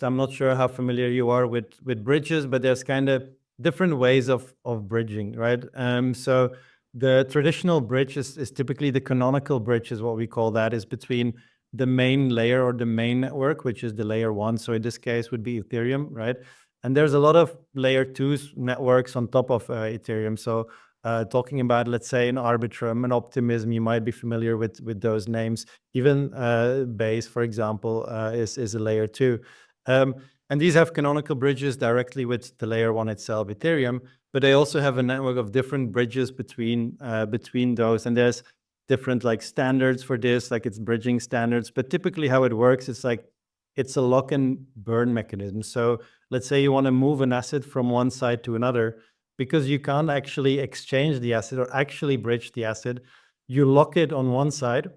I'm not sure how familiar you are with bridges, but there's kind of different ways of bridging, right? So the traditional bridge is typically the canonical bridge, is what we call that, is between the main layer or the main network, which is the layer one. So in this case would be Ethereum, right? And there's a lot of layer twos networks on top of Ethereum. So talking about, let's say, an Arbitrum, an Optimism, you might be familiar with those names. Even Base, for example, is a layer two. And these have canonical bridges directly with the layer one itself, Ethereum, but they also have a network of different bridges between those. And there's different like standards for this, like it's bridging standards. But typically how it works, it's a lock and burn mechanism. So let's say you want to move an asset from one side to another, because you can't actually exchange the asset or actually bridge the asset. You lock it on one side,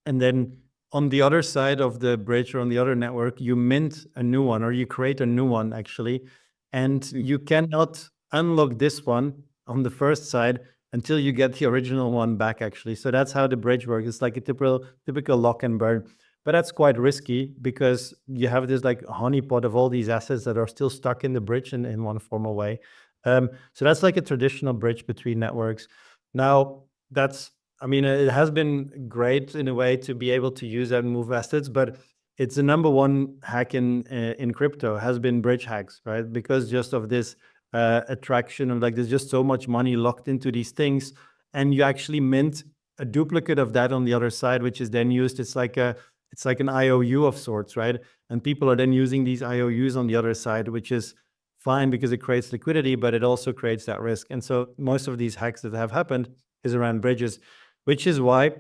and then on the other side of the bridge or on the other network, you mint a new one, or you create a new one actually. And you cannot unlock this one on the first side until you get the original one back actually. So that's how the bridge works. It's like a typical lock and burn. But that's quite risky, because you have this like honeypot of all these assets that are still stuck in the bridge in one formal way. So that's like a traditional bridge between networks. Now, it has been great in a way to be able to use that and move assets, but it's the number one hack in crypto has been bridge hacks, right? Because just of this attraction of like, there's just so much money locked into these things, and you actually mint a duplicate of that on the other side, which is then used. It's like an IOU of sorts, right? And people are then using these IOUs on the other side, which is fine because it creates liquidity, but it also creates that risk. And so most of these hacks that have happened is around bridges, which is why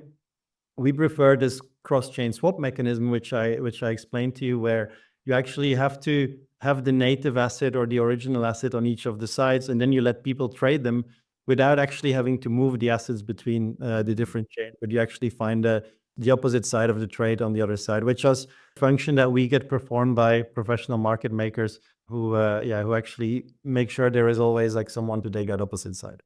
we prefer this cross-chain swap mechanism, which I explained to you, where you actually have to have the native asset or the original asset on each of the sides, and then you let people trade them without actually having to move the assets between the different chains. But you actually find the opposite side of the trade on the other side, which is a function that we get performed by professional market makers who actually make sure there is always like someone to take that opposite side.